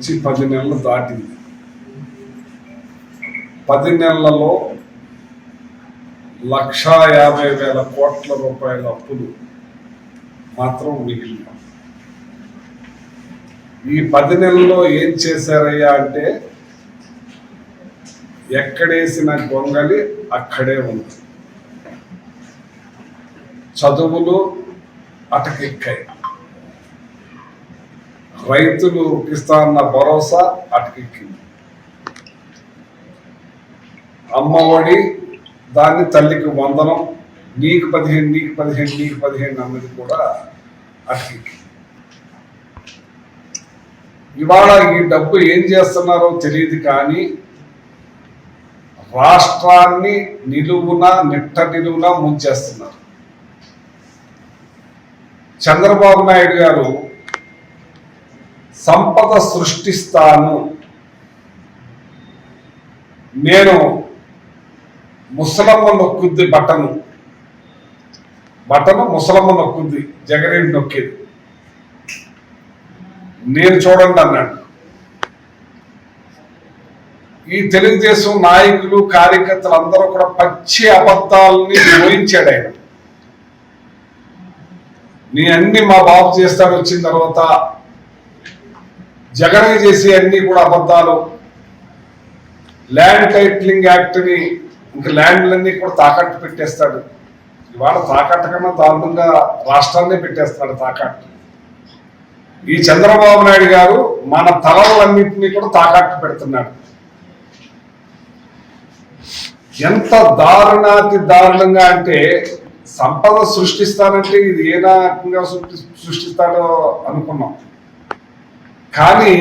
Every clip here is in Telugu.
వచ్చి 10 నెలలు దాటింది. 10 నెలలలో 1,50,000 కోట్ల రూపాయల అప్పులు మాత్రం మిగిలిన. ఈ 10 నెలల్లో ఏం చేశారయ్యా అంటే ఎక్కడేసిన గొంగలి అక్కడే ఉంది. చదువులు అటకెక్కాయి, రైతులు ఇస్తాన్న భరోసా అటకెక్కింది, అమ్మఒడి దాన్ని తల్లికి వందనం, నీకు 15 నీకు 15 నీకు 15 అన్నది కూడా అటకెక్కింది. ఇవాళ ఈ డబ్బు ఏం చేస్తున్నారో తెలియదు, కానీ రాష్ట్రాన్ని నిట్ట నిలువునా ముంచేస్తున్నారు. చంద్రబాబు నాయుడు గారు సంపద సృష్టిస్తాను, నేను ముసలమ్మ నొక్కుంది బటను ముసలమ్మ నొక్కుంది, జగన్ నొక్కేది, నేను చూడండి అన్నాడు. ఈ తెలుగుదేశం నాయకులు కార్యకర్తలు అందరూ కూడా పచ్చి అబద్ధాలని ఊహించాడు ఆయన. నీ అన్ని మా బాబు చేస్తాడు, వచ్చిన తర్వాత జగన్ చేసి అన్ని కూడా అబద్ధాలు. ల్యాండ్ టైటిలింగ్ యాక్ట్ని ఇంకా ల్యాండ్లన్నీ కూడా తాకట్టు పెట్టేస్తాడు. ఇవాళ తాకట్టు కన్నా దారుణంగా రాష్ట్రాన్ని పెట్టేస్తున్నాడు తాకట్టు. ఈ చంద్రబాబు నాయుడు గారు మన తలలన్నింటినీ కూడా తాకట్టు పెడుతున్నాడు. ఎంత దారుణంగా అంటే సంపద సృష్టిస్తానంటే ఇది ఏ రకంగా సృష్టిస్తాడో అనుకున్నాం, కానీ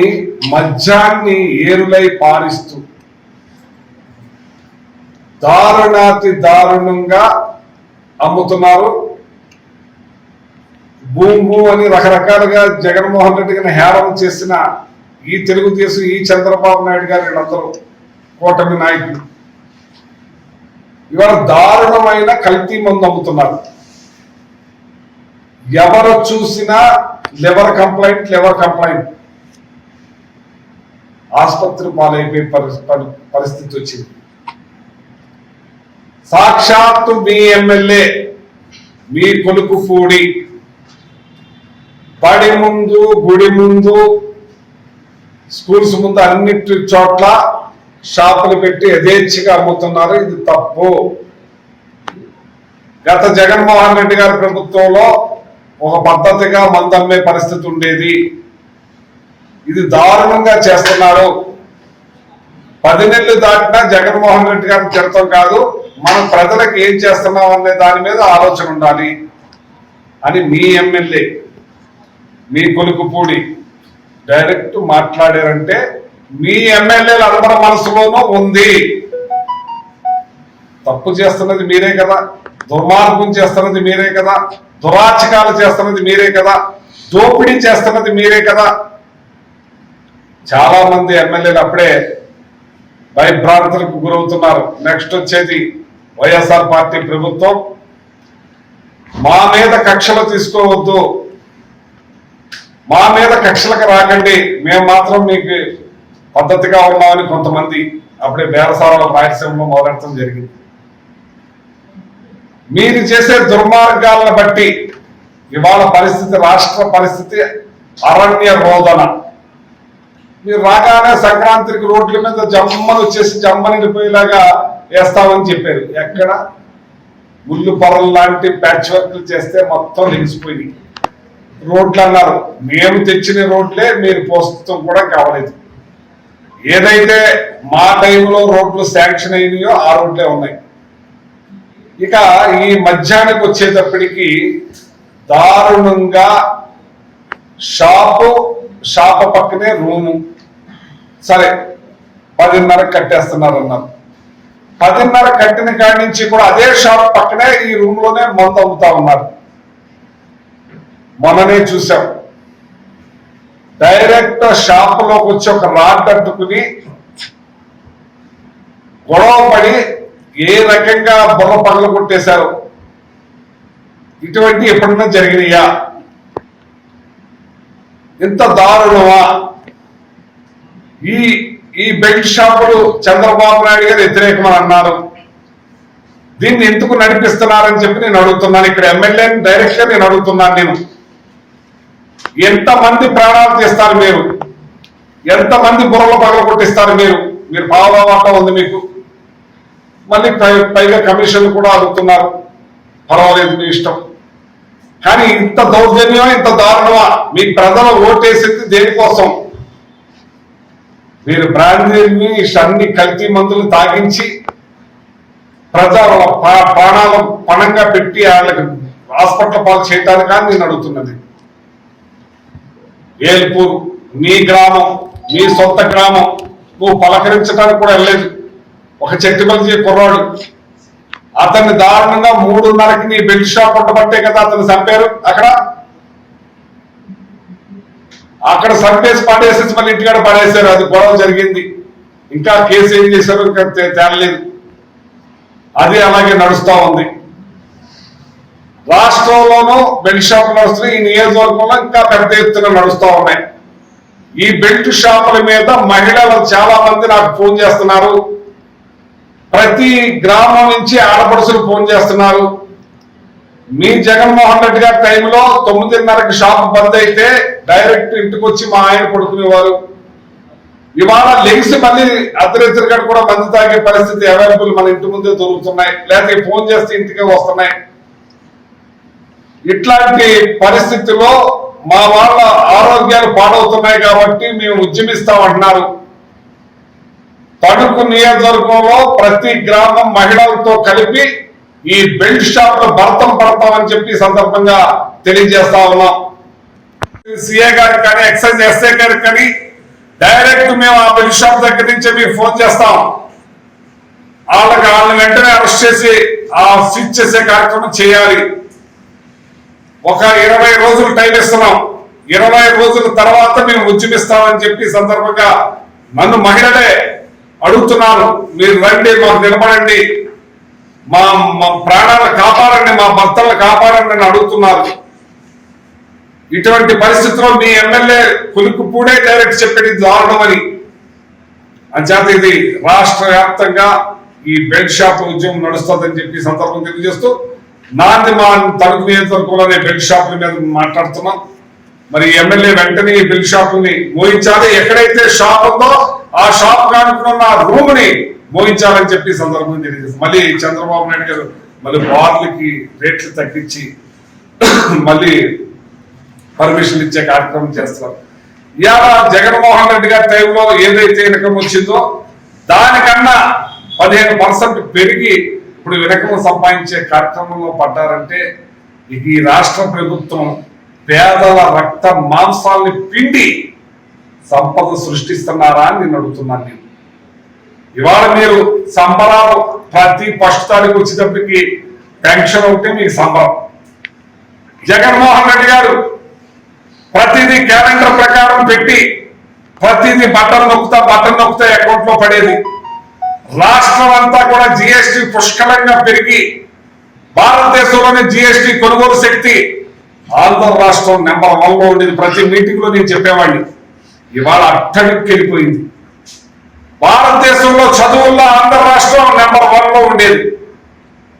మద్యాన్ని ఏరులై పారిస్తూ దారుణంగా అమ్ముతున్నారు. భూము అని రకరకాలుగా జగన్మోహన్ రెడ్డి గారిని హేళన చేసిన ఈ తెలుగుదేశం, ఈ చంద్రబాబు నాయుడు గారు, వీళ్ళందరూ కూటమి నాయకులు ఇవాళ దారుణమైన కల్తీ మందు అమ్ముతున్నారు. ఎవరు చూసినా లివర్ కంప్లైంట్ ఆసుపత్రి పాలైపోయే పరిస్థితి వచ్చింది. సాక్షాత్తు మీ ఎమ్మెల్యే, మీ కొలుకుపూడి బడి ముందు, గుడి ముందు, స్కూల్స్ ముందు అన్నిటి చోట్ల షాపులు పెట్టి యథేచ్ఛగా అమ్ముతున్నారు. ఇది తప్పు. గత జగన్మోహన్ రెడ్డి గారి ప్రభుత్వంలో ఒక పద్ధతిగా మందమ్మే పరిస్థితి ఉండేది. ఇది దారుణంగా చేస్తున్నారు. 10 నెలలు దాటినా జగన్మోహన్ రెడ్డి గారిని తిడతాం కాదు, మనం ప్రజలకు ఏం చేస్తున్నాం అనే దాని మీద ఆలోచన ఉండాలి అని మీ ఎమ్మెల్యే, మీ కొలుకుపూడి డైరెక్ట్ మాట్లాడారంటే మీ ఎమ్మెల్యేలు అందరి మనసులోనూ ఉంది. తప్పు చేస్తున్నది మీరే కదా, దుర్మార్గం చేస్తున్నది మీరే కదా, దురాచకాలు చేస్తున్నది మీరే కదా, దోపిడీ చేస్తున్నది మీరే కదా. చాలా మంది ఎమ్మెల్యేలు అప్పుడే భయభ్రాంతులకు గురవుతున్నారు. నెక్స్ట్ వచ్చేది వైఎస్ఆర్ పార్టీ ప్రభుత్వం. మా మీద కక్షలు తీసుకోవద్దు, మా మీద కక్షలకు రాకండి, మేము మాత్రం మీకు పద్ధతిగా ఉన్నామని కొంతమంది అప్పుడే బేరసారాల రాయలసీమలో మొదలెట్టడం జరిగింది. మీరు చేసే దుర్మార్గాలను బట్టి ఇవాళ పరిస్థితి, రాష్ట్ర పరిస్థితి అరణ్య రోదన. మీరు రాగానే సంక్రాంతికి రోడ్ల మీద జమ్మని వచ్చేసి జమ్మనిపోయేలాగా వేస్తామని చెప్పారు. ఎక్కడ ముళ్ళు పొరలు లాంటి ప్యాచ్ వర్క్లు చేస్తే మొత్తం లెగిసిపోయినాయి. రోడ్లు అన్నారు, మేము తెచ్చిన రోడ్లే మీరు ప్రస్తుతం కూడా కావలేదు. ఏదైతే మా టైంలో రోడ్లు శాంక్షన్ అయినాయో ఆ రోడ్లే ఉన్నాయి. ఇక ఈ మధ్యాహ్నానికి వచ్చేటప్పటికి దారుణంగా షాపు పక్కనే రూము, సరే 10:30 కట్టేస్తున్నారు అన్నారు. 10:30 కట్టిన కాడి నుంచి కూడా అదే షాప్ పక్కనే ఈ రూమ్ లోనే మందు అమ్ముతా ఉన్నారు. మొన్ననే చూసాం, డైరెక్ట్ షాప్ లోకి వచ్చి ఒక రాడ్ అడ్డుకుని గొడవ పడి ఏ రకంగా బుర్ర పగలు కొట్టేశారు. ఇటువంటి ఎప్పుడన్నా జరిగినాయా? ఇంత దారుణమా? ఈ ఈ బెల్ట్ షాపులు చంద్రబాబు నాయుడు గారు వ్యతిరేకమని అన్నారు. దీన్ని ఎందుకు నడిపిస్తున్నారని చెప్పి నేను అడుగుతున్నాను. ఇక్కడ ఎమ్మెల్యేని డైరెక్ట్ గా నేను అడుగుతున్నాను. నేను ఎంతమంది ప్రాణాలు తీస్తారు మీరు? ఎంతమంది బుర్రలు పగల కొట్టిస్తారు మీరు? మీరు పావలావాటం ఉంది మీకు. మళ్ళీ పైగా కమిషన్ కూడా అడుగుతున్నారు. పర్వాలేదు, మీ ఇష్టం. కానీ ఇంత దౌర్జన్యం, ఇంత దారుణమా? మీ ప్రజలు ఓటేసింది దేనికోసం? మీరు బ్రాందీని అన్ని కల్తీ మందులు తాగించి ప్రజల ప్రాణాలు పణంగా పెట్టి వాళ్ళకి హాస్పిటల్ పాలు చేయడానికి కానీ నేను అడుగుతున్నది. ఏల్పూర్ మీ గ్రామం, మీ సొంత గ్రామం, నువ్వు పలకరించడానికి కూడా వెళ్ళలేదు. ఒక చెట్టుమల్లి కుర్రాడు, అతన్ని దారుణంగా 3:30కి నీ బెల్ట్ షాప్ ఉండబట్టే కదా అతను చంపారు. అక్కడ చంపేసి పడేసేసి మళ్ళీ ఇంటికాడ పడేశారు. అది గొడవ జరిగింది. ఇంకా కేసు ఏం చేశారు ఇంకా తేలలేదు. అది అలాగే నడుస్తూ ఉంది. రాష్ట్రంలోనూ బెల్ట్ షాపులు నడుస్తున్నాయి. ఈ నియోజకవర్గంలో ఇంకా పెద్ద ఎత్తున నడుస్తూ ఉన్నాయి. ఈ బెల్ట్ షాపుల మీద మహిళలు చాలా మంది నాకు ఫోన్ చేస్తున్నారు. ప్రతి గ్రామం నుంచి ఆడపడుసులు ఫోన్ చేస్తున్నారు. మీ జగన్మోహన్ రెడ్డి గారి టైంలో 9:30కి షాప్ బంద్ అయితే డైరెక్ట్ ఇంటికి వచ్చి మా ఆయన పడుకునేవారు. ఇవాళ లెగ్స్ మళ్ళీ అర్ధరాత్రి కూడా మందు తాగే పరిస్థితి అవైలబుల్ మన ఇంటి ముందే దొరుకుతున్నాయి. లేకపోతే ఫోన్ చేస్తే ఇంటికే వస్తున్నాయి. ఇట్లాంటి పరిస్థితుల్లో మా వాళ్ళ ఆరోగ్యాలు పాడవుతున్నాయి కాబట్టి మేము ఉద్యమిస్తామంటున్నారు. తణుకు నియోజకవర్గంలో ప్రతి గ్రామం మహిళలతో కలిపి ఈ బెల్ట్ షాప్ లో భర్తం పడతామని చెప్పి సందర్భంగా తెలియజేస్తా ఉన్నాం. సిఏ గారికి కానీ ఎక్సైజ్ ఎస్ఐ గారికి కానీ డైరెక్ట్ మేము ఆ బెల్ట్ షాప్ దగ్గర నుంచి మీకు ఫోన్ చేస్తాం. వాళ్ళని వెంటనే అరెస్ట్ చేసి ఆ స్విచ్ చేసే కార్యక్రమం చేయాలి. ఒక 20 రోజులు టైం ఇస్తున్నాం. 20 రోజుల తర్వాత మేము ఉద్యమిస్తామని చెప్పి సందర్భంగా నన్ను మహిళలే అడుగుతున్నాను. మీరు రండి, మాకు నిలబడండి, మా ప్రాణాలను కాపాడండి, మా భర్తలను కాపాడండి అని అడుగుతున్నారు. ఇటువంటి పరిస్థితుల్లో మీ ఎమ్మెల్యే కులుకుపూడే డైరెక్ట్ చెప్పేది దారుణం అని. అంచేత ఇది రాష్ట్ర వ్యాప్తంగా ఈ బెల్ట్ షాప్ ఉద్యమం నడుస్తుందని చెప్పి సందర్భం తెలియజేస్తూ మా తణుకు నియోజకవర్గంలోనే బెల్ట్ షాపుల మీద మాట్లాడుతున్నాం. మరి ఎమ్మెల్యే వెంటనే ఈ బెల్ట్ షాపుల్ని మోయించాలి. ఎక్కడైతే షాప్ ఉందో ఆ షాప్ కానుకున్న రూమ్ ని మోయించాలని చెప్పి సందర్భం తెలియజేస్తుంది. మళ్ళీ చంద్రబాబు నాయుడు గారు మళ్ళీ బార్లకి రేట్లు తగ్గించి మళ్ళీ పర్మిషన్ ఇచ్చే కార్యక్రమం చేస్తున్నారు. ఇవాళ జగన్మోహన్ రెడ్డి గారి టైంలో ఏదైతే ఇన్కమ్ వచ్చిందో దానికన్నా 15% పెరిగి ఇప్పుడు ఇన్కమ్ సంపాదించే కార్యక్రమంలో పడ్డారంటే ఈ రాష్ట్ర ప్రభుత్వం పేదల రక్త మాంసాలని పిండి సంపద సృష్టిస్తున్నారా అని నేను అడుగుతున్నాను. నేను ఇవాళ మీరు సంబరాలు ప్రతి ఫస్ట్ తారీఖు వచ్చేటప్పటికి పెన్షన్ ఒకటి మీకు సంబరం. జగన్మోహన్ రెడ్డి గారు ప్రతిదీ క్యాలెండర్ ప్రకారం పెట్టి ప్రతిదీ బటన్ నొక్కుతా అకౌంట్ లో పడేది. రాష్ట్రం అంతా కూడా జిఎస్టి పుష్కలంగా పెరిగి భారతదేశంలోనే జిఎస్టి కొనుగోలు శక్తి ఆంధ్ర రాష్ట్రం నెంబర్ 1 లో ఉండేది. ప్రతి మీటింగ్ లో నేను చెప్పేవాడిని. ఇవాళ అట్టడికి వెళ్ళిపోయింది. భారతదేశంలో చదువుల్లో ఆంధ్ర రాష్ట్రం నెంబర్ 1 లో ఉండేది.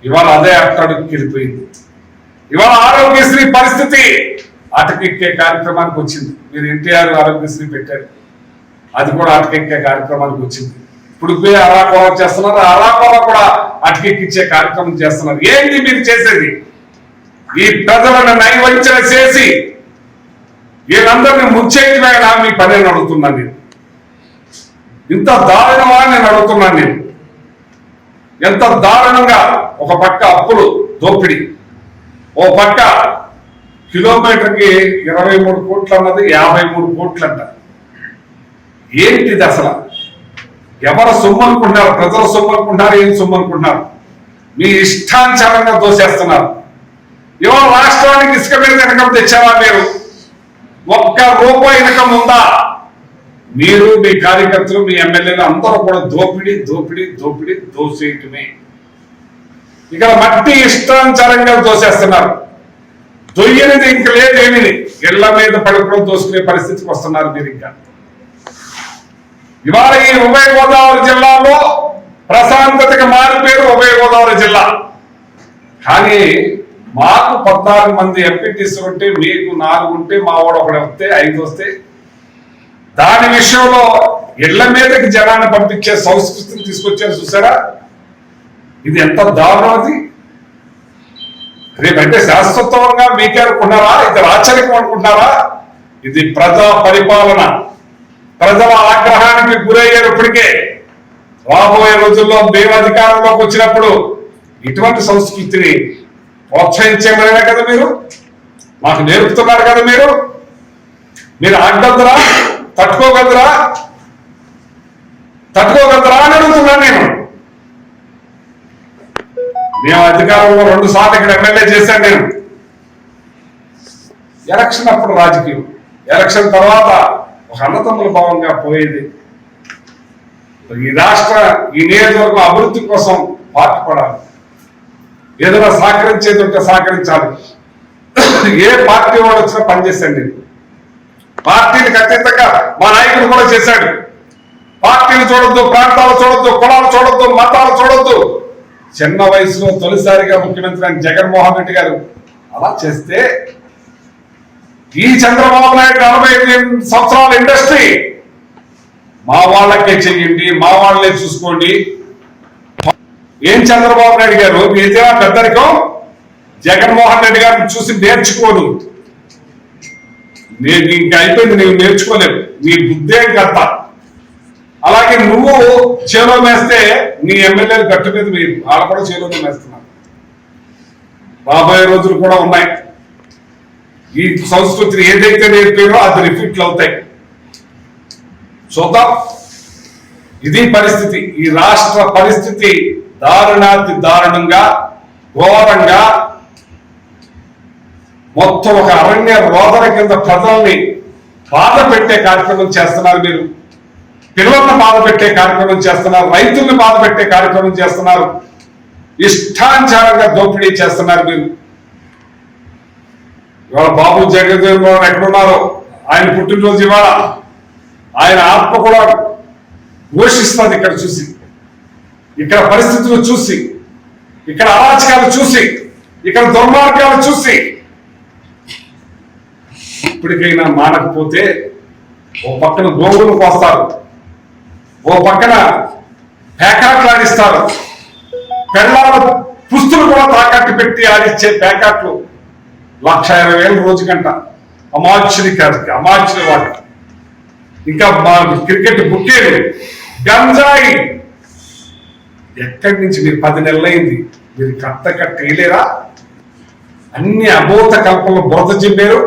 ఇవాళ అదే అట్టడికి వెళ్ళిపోయింది. ఇవాళ ఆరోగ్యశ్రీ పరిస్థితి అటకెక్కే కార్యక్రమానికి వచ్చింది. మీరు ఎన్టీఆర్ ఆరోగ్యశ్రీ పెట్టారు, అది కూడా అటకెక్కే కార్యక్రమానికి వచ్చింది. ఇప్పుడు అరాకొర చేస్తున్నారు, అరాకొర కూడా అటకెక్కిచ్చే కార్యక్రమం చేస్తున్నారు. ఏంటి మీరు చేసేది? ఈ ప్రజలను నైవంచన చేసి వీళ్ళందరినీ ముచ్చేయడమేనా మీ పని అని అడుగుతున్నాను నేను. ఇంత దారుణమా నేను అడుగుతున్నాను నేను. ఎంత దారుణంగా ఒక పక్క అప్పులు దోపిడీ, ఓ పక్క కిలోమీటర్కి 23 కోట్లు అన్నది 53 కోట్లు అంట. ఏంటిది అసలు? ఎవరు సొమ్ము అనుకుంటున్నారు? ప్రజల సొమ్ము అనుకుంటున్నారు? ఏం సొమ్ము అనుకుంటున్నారు? మీ ఇష్టానుసారంగా దోసేస్తున్నారు. ఇవాళ రాష్ట్రానికి ఇసుక మీద ఇన్కమ్ తెచ్చారా మీరు? ఒక్క రూపాయి ఇన్కమ్ ఉందా? మీరు, మీ కార్యకర్తలు, మీ ఎమ్మెల్యేలు అందరూ కూడా దోపిడీ దోపిడీ దోపిడీ దోసేయటమే. ఇక్కడ మట్టి ఇష్టానుసారంగా దోసేస్తున్నారు. దొయ్యనిది ఇంక లేదేమిది. ఇళ్ల మీద పడుకోవడం దోసుకునే పరిస్థితికి వస్తున్నారు మీరు. ఇంకా ఇవాళ ఈ ఉభయ గోదావరి జిల్లాలో ప్రశాంతతకి మారిపోయారు ఉభయ గోదావరి జిల్లా. కానీ మాకు 14 మంది ఎంపీటీసీలు ఉంటే మీకు 4 ఉంటే మా వాడు ఒకటి వస్తే 5 వస్తే దాని విషయంలో ఇళ్ల మీదకి జనాన్ని పంపించే సంస్కృతిని తీసుకొచ్చారు. చూసారా, ఇది ఎంత దారుణం. అది రేపంటే శాశ్వతంగా మీకే అనుకుంటున్నారా? ఇది రాచరికం అనుకుంటున్నారా? ఇది ప్రజా పరిపాలన. ప్రజల ఆగ్రహానికి గురయ్యారు. ఇప్పటికే రాబోయే రోజుల్లో మేము అధికారంలోకి వచ్చినప్పుడు ఇటువంటి సంస్కృతిని ప్రోత్సహించేమనే కదా మీరు మాకు నేర్పుతున్నారు కదా. మీరు ఆగగలరా? తట్టుకోగలరా అని అడుగుతున్నాను నేను. మేము అధికారంలో 2 సార్లు ఇక్కడ ఎమ్మెల్యే చేశాను నేను. ఎలక్షన్ అప్పుడు రాజకీయం, ఎలక్షన్ తర్వాత ఒక అన్నతమ్ముల భావంగా పోయేది. ఈ నియోజకవర్గం అభివృద్ధి కోసం పాటుపడాలి. ఏదైనా సహకరించేది ఉంటే సహకరించాలి. ఏ పార్టీ వాడు వచ్చినా పనిచేశాను నేను. పార్టీలకు అతీతంగా మా నాయకుడు కూడా చేశాడు. పార్టీలు చూడొద్దు, ప్రాంతాలు చూడొద్దు, కులాలు చూడొద్దు, మతాలు చూడొద్దు. చిన్న వయసులో తొలిసారిగా ముఖ్యమంత్రి అయిన జగన్మోహన్ రెడ్డి గారు అలా చేస్తే ఈ చంద్రబాబు నాయుడు 45 సంవత్సరాల ఇండస్ట్రీ మా వాళ్ళకే చెయ్యండి, మా వాళ్ళే చూసుకోండి. ఏం చంద్రబాబు నాయుడు గారు మీదేనా పెద్దరికం? జగన్మోహన్ రెడ్డి గారిని చూసి నేర్చుకోను. నేను ఇంకా అయిపోయింది, నువ్వు నేర్చుకోలేవు. నీ బుద్ధేం కథ. అలాగే నువ్వు చేలో మేస్తే నీ ఎమ్మెల్యేలు గట్టు మీద మీరు వాళ్ళు కూడా చేలోనే మేస్తున్నారు. రాబోయే రోజులు కూడా ఉన్నాయి. ఈ సంస్కృతిని ఏదైతే నేర్పారో అది రిపీట్లు అవుతాయి. చూద్దాం. ఇది పరిస్థితి. ఈ రాష్ట్ర పరిస్థితి దారుణాతి దారుణంగా, ఘోరంగా, మొత్తం ఒక అరణ్య రోదన కింద ప్రజల్ని బాధ పెట్టే కార్యక్రమం చేస్తున్నారు మీరు. పిల్లలను బాధ పెట్టే కార్యక్రమం చేస్తున్నారు. రైతుల్ని బాధ పెట్టే కార్యక్రమం చేస్తున్నారు. ఇష్టానుసారంగా దోపిడీ చేస్తున్నారు మీరు. ఇవాళ బాబు జగన్ ఎక్కడున్నారో, ఆయన పుట్టినరోజు ఇవాళ. ఆయన ఆత్మ కూడా ఘోషిస్తుంది ఇక్కడ చూసి, ఇక్కడ పరిస్థితులు చూసి, ఇక్కడ అరాచకాలు చూసి, ఇక్కడ దుర్మార్గాలు చూసి. ఇప్పటికైనా మానకపోతే ఓ పక్కన గోగులు కోస్తారు, ఓ పక్కన పేకాట్లాడిస్తారు. పెళ్ళాల పుస్తులు కూడా తాకట్టు పెట్టి ఆడిచ్చే పేకాట్లు 1,20,000 రోజుకంట. అమాచ్యుడి కాదు, అమాచ్యుడి వాడు. ఇంకా క్రికెట్ బుక్కేలు, గంజాయి. ఎక్కడి నుంచి మీరు 10 నెలలైంది, మీరు కట్ట వేయలేరా? అన్ని అబోధ కల్పనలు బురద చింపారు.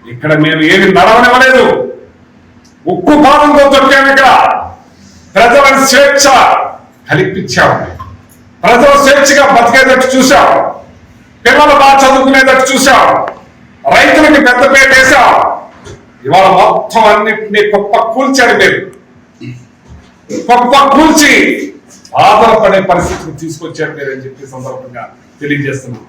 ఇక్కడ మేము ఏమి నడవనివ్వలేదు. ఉక్కు పాదంతో తొక్కాము. ఇక్కడ ప్రజలను స్వేచ్ఛ కల్పించాము. ప్రజలు స్వేచ్ఛగా బతికేటట్టు చూసాం. పిల్లలు బాగా చదువుకునేటట్టు చూసాం. రైతులకి పెద్దపేట వేసాం. ఇవాళ మొత్తం అన్నింటినీ కుప్ప కూల్చాడు మీరు. కుప్ప కూల్చి ఆధారపడే పరిస్థితిని తీసుకొచ్చాడు మీరు అని చెప్పి సందర్భంగా తెలియజేస్తున్నాం.